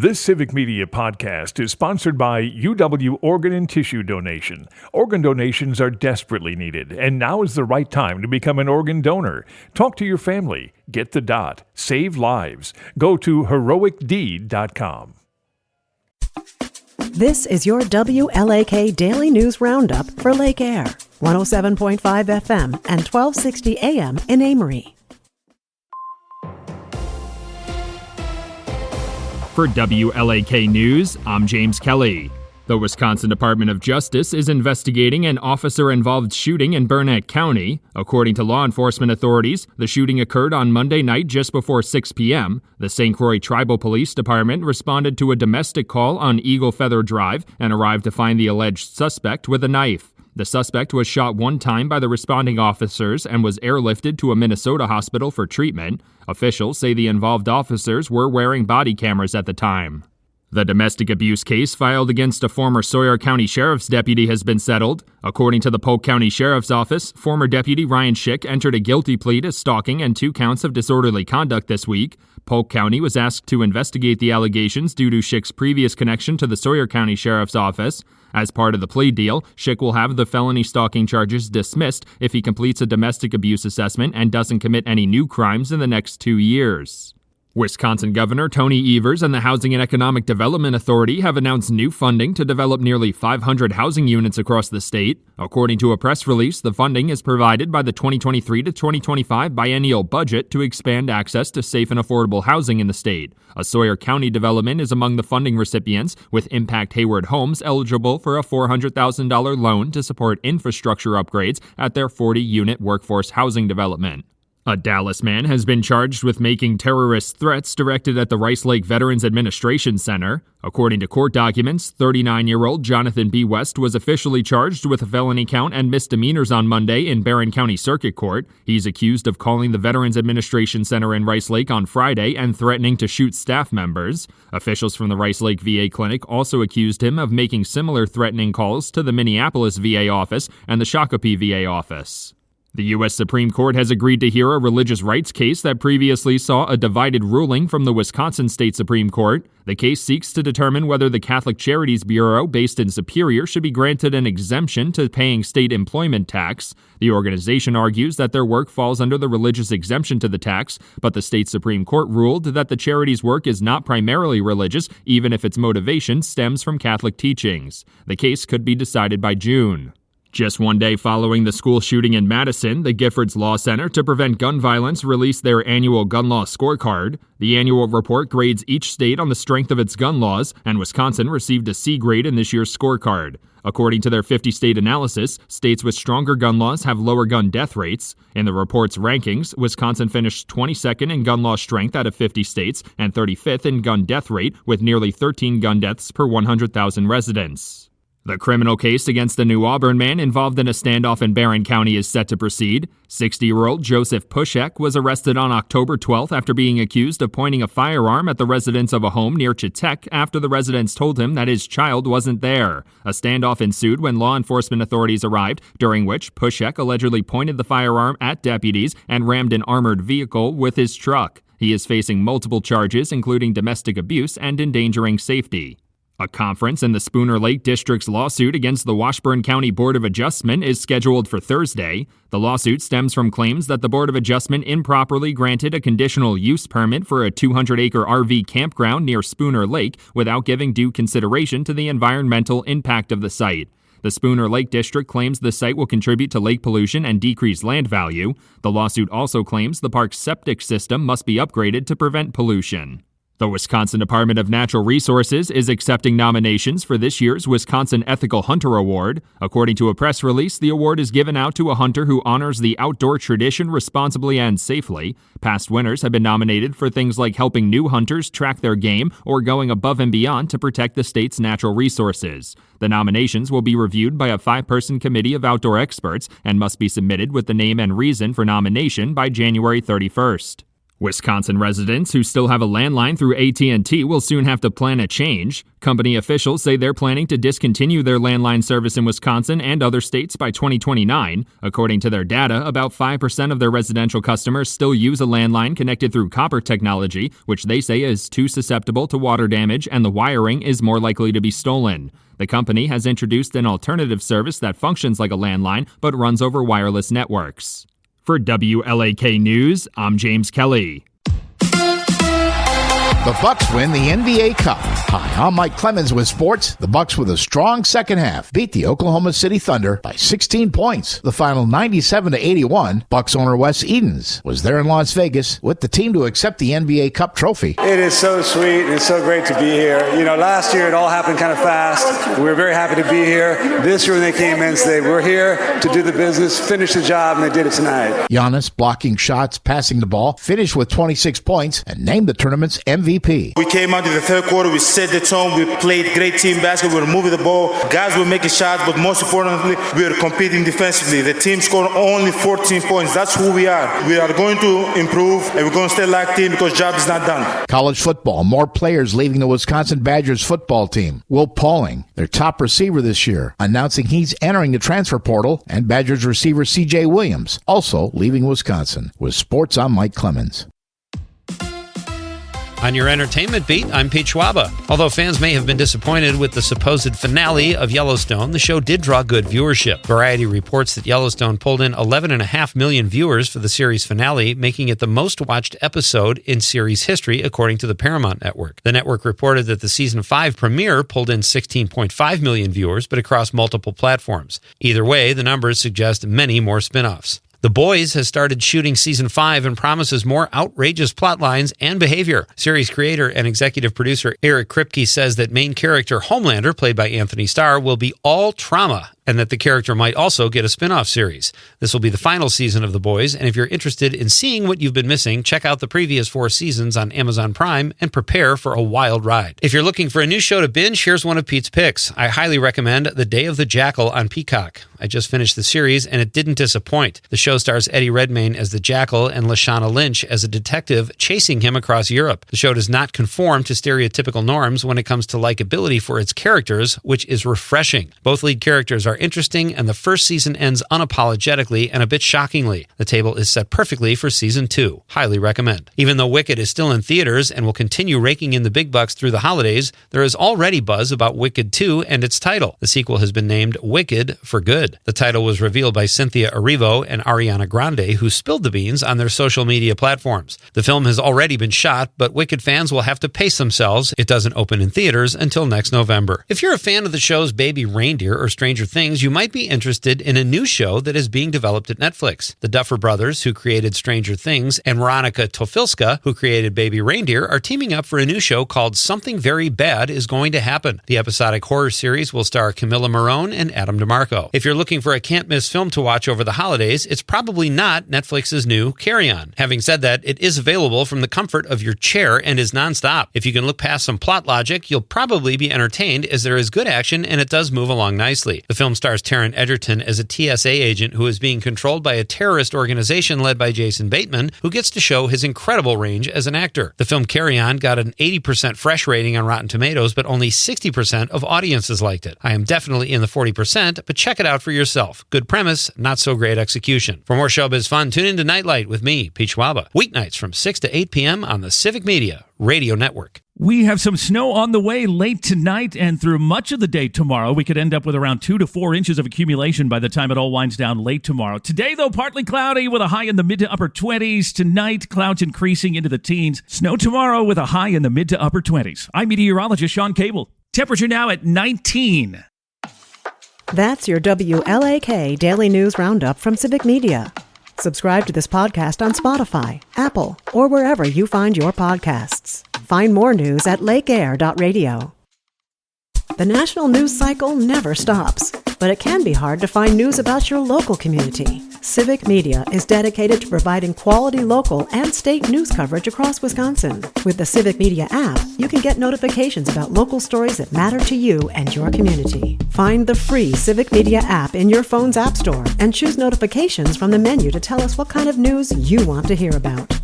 This Civic Media podcast is sponsored by UW Organ and Tissue Donation. Organ donations are desperately needed, and now is the right time to become an organ donor. Talk to your family. Get the dot. Save lives. Go to heroicdeed.com. This is your WLAK Daily News Roundup for Lake Air, 107.5 FM and 1260 AM in Amory. For WLAK News, I'm James Kelly. The Wisconsin Department of Justice is investigating an officer-involved shooting in Burnett County. According to law enforcement authorities, the shooting occurred on Monday night just before 6 p.m. The St. Croix Tribal Police Department responded to a domestic call on Eagle Feather Drive and arrived to find the alleged suspect with a knife. The suspect was shot one time by the responding officers and was airlifted to a Minnesota hospital for treatment. Officials say the involved officers were wearing body cameras at the time. The domestic abuse case filed against a former Sawyer County Sheriff's deputy has been settled. According to the Polk County Sheriff's Office, former Deputy Ryan Schick entered a guilty plea to stalking and 2 counts of disorderly conduct this week. Polk County was asked to investigate the allegations due to Schick's previous connection to the Sawyer County Sheriff's Office. As part of the plea deal, Schick will have the felony stalking charges dismissed if he completes a domestic abuse assessment and doesn't commit any new crimes in the next 2 years. Wisconsin Governor Tony Evers and the Housing and Economic Development Authority have announced new funding to develop nearly 500 housing units across the state. According to a press release, the funding is provided by the 2023 to 2025 biennial budget to expand access to safe and affordable housing in the state. A Sawyer County development is among the funding recipients, with Impact Hayward Homes eligible for a $400,000 loan to support infrastructure upgrades at their 40-unit workforce housing development. A Dallas man has been charged with making terrorist threats directed at the Rice Lake Veterans Administration Center. According to court documents, 39-year-old Jonathan B. West was officially charged with a felony count and misdemeanors on Monday in Barron County Circuit Court. He's accused of calling the Veterans Administration Center in Rice Lake on Friday and threatening to shoot staff members. Officials from the Rice Lake VA Clinic also accused him of making similar threatening calls to the Minneapolis VA office and the Shakopee VA office. The U.S. Supreme Court has agreed to hear a religious rights case that previously saw a divided ruling from the Wisconsin State Supreme Court. The case seeks to determine whether the Catholic Charities Bureau, based in Superior, should be granted an exemption to paying state employment tax. The organization argues that their work falls under the religious exemption to the tax, but the state Supreme Court ruled that the charity's work is not primarily religious, even if its motivation stems from Catholic teachings. The case could be decided by June. Just one day following the school shooting in Madison, the Giffords Law Center to Prevent Gun Violence released their annual gun law scorecard. The annual report grades each state on the strength of its gun laws, and Wisconsin received a C grade in this year's scorecard. According to their 50-state analysis, states with stronger gun laws have lower gun death rates. In the report's rankings, Wisconsin finished 22nd in gun law strength out of 50 states and 35th in gun death rate, with nearly 13 gun deaths per 100,000 residents. The criminal case against a New Auburn man involved in a standoff in Barron County is set to proceed. 60-year-old Joseph Pushek was arrested on October 12th after being accused of pointing a firearm at the residents of a home near Chetek after the residents told him that his child wasn't there. A standoff ensued when law enforcement authorities arrived, during which Pushek allegedly pointed the firearm at deputies and rammed an armored vehicle with his truck. He is facing multiple charges, including domestic abuse and endangering safety. A conference in the Spooner Lake District's lawsuit against the Washburn County Board of Adjustment is scheduled for Thursday. The lawsuit stems from claims that the Board of Adjustment improperly granted a conditional use permit for a 200-acre RV campground near Spooner Lake without giving due consideration to the environmental impact of the site. The Spooner Lake District claims the site will contribute to lake pollution and decrease land value. The lawsuit also claims the park's septic system must be upgraded to prevent pollution. The Wisconsin Department of Natural Resources is accepting nominations for this year's Wisconsin Ethical Hunter Award. According to a press release, the award is given out to a hunter who honors the outdoor tradition responsibly and safely. Past winners have been nominated for things like helping new hunters track their game or going above and beyond to protect the state's natural resources. The nominations will be reviewed by a 5-person committee of outdoor experts and must be submitted with the name and reason for nomination by January 31st. Wisconsin residents who still have a landline through AT&T will soon have to plan a change. Company officials say they're planning to discontinue their landline service in Wisconsin and other states by 2029. According to their data, about 5% of their residential customers still use a landline connected through copper technology, which they say is too susceptible to water damage and the wiring is more likely to be stolen. The company has introduced an alternative service that functions like a landline but runs over wireless networks. For WLAK News, I'm James Kelly. The Bucks win the NBA Cup. Hi, I'm Mike Clemens with sports. The Bucks, with a strong second half, beat the Oklahoma City Thunder by 16 points. The final 97-81. Bucks owner Wes Edens was there in Las Vegas with the team to accept the NBA Cup trophy. It is so sweet and it's so great to be here. You know, last year it all happened kind of fast. We were very happy to be here. This year when they came in, they were here to do the business, finish the job, and they did it tonight. Giannis blocking shots, passing the ball, finished with 26 points, and named the tournament's MVP. We came out in the third quarter, we set the tone, we played great team basketball, we were moving the ball, guys were making shots, but most importantly, we were competing defensively. The team scored only 14 points. That's who we are. We are going to improve, and we're going to stay like team because job is not done. College football, more players leaving the Wisconsin Badgers football team. Will Pauling, their top receiver this year, announcing he's entering the transfer portal, and Badgers receiver C.J. Williams also leaving Wisconsin. With sports, I'm Mike Clemens. On your entertainment beat, I'm Pete Schwaba. Although fans may have been disappointed with the supposed finale of Yellowstone, the show did draw good viewership. Variety reports that Yellowstone pulled in 11.5 million viewers for the series finale, making it the most watched episode in series history, according to the Paramount Network. The network reported that the season 5 premiere pulled in 16.5 million viewers, but across multiple platforms. Either way, the numbers suggest many more spin-offs. The Boys has started shooting season 5 and promises more outrageous plot lines and behavior. Series creator and executive producer Eric Kripke says that main character Homelander, played by Anthony Starr, will be all trauma, and that the character might also get a spin-off series. This will be the final season of The Boys, and if you're interested in seeing what you've been missing, check out the previous 4 seasons on Amazon Prime and prepare for a wild ride. If you're looking for a new show to binge, here's one of Pete's picks. I highly recommend The Day of the Jackal on Peacock. I just finished the series, and it didn't disappoint. The show stars Eddie Redmayne as the Jackal and Lashana Lynch as a detective chasing him across Europe. The show does not conform to stereotypical norms when it comes to likability for its characters, which is refreshing. Both lead characters are interesting, and the first season ends unapologetically and a bit shockingly. The table is set perfectly for season 2. Highly recommend. Even though Wicked is still in theaters and will continue raking in the big bucks through the holidays, there is already buzz about Wicked 2 and its title. The sequel has been named Wicked for Good. The title was revealed by Cynthia Erivo and Ariana Grande, who spilled the beans on their social media platforms. The film has already been shot, but Wicked fans will have to pace themselves. It doesn't open in theaters until next November. If you're a fan of the shows Baby Reindeer or Stranger Things, you might be interested in a new show that is being developed at Netflix. The Duffer Brothers, who created Stranger Things, and Veronica Tofilska, who created Baby Reindeer, are teaming up for a new show called Something Very Bad Is Going to Happen. The episodic horror series will star Camilla Morrone and Adam DeMarco. If you're looking for a can't-miss film to watch over the holidays, it's probably not Netflix's new Carry On. Having said that, it is available from the comfort of your chair and is nonstop. If you can look past some plot logic, you'll probably be entertained, as there is good action and it does move along nicely. The film stars Taron Egerton as a TSA agent who is being controlled by a terrorist organization led by Jason Bateman, who gets to show his incredible range as an actor. The film Carry On got an 80% fresh rating on Rotten Tomatoes, but only 60% of audiences liked it. I am definitely in the 40%, but check it out for yourself. Good premise, not so great execution. For more showbiz fun, tune into Nightlight with me, Pete Schwaba, weeknights from 6 to 8 p.m. on the Civic Media Radio Network. We have some snow on the way late tonight and through much of the day tomorrow. We could end up with around 2 to 4 inches of accumulation by the time it all winds down late tomorrow. Today, though, partly cloudy with a high in the mid to upper 20s. Tonight, clouds increasing into the teens. Snow tomorrow with a high in the mid to upper 20s. I'm meteorologist Sean Cable. Temperature now at 19. That's your WLAK Daily News Roundup from Civic Media. Subscribe to this podcast on Spotify, Apple, or wherever you find your podcasts. Find more news at lakeair.radio. The national news cycle never stops, but it can be hard to find news about your local community. Civic Media is dedicated to providing quality local and state news coverage across Wisconsin. With the Civic Media app, you can get notifications about local stories that matter to you and your community. Find the free Civic Media app in your phone's app store and choose notifications from the menu to tell us what kind of news you want to hear about.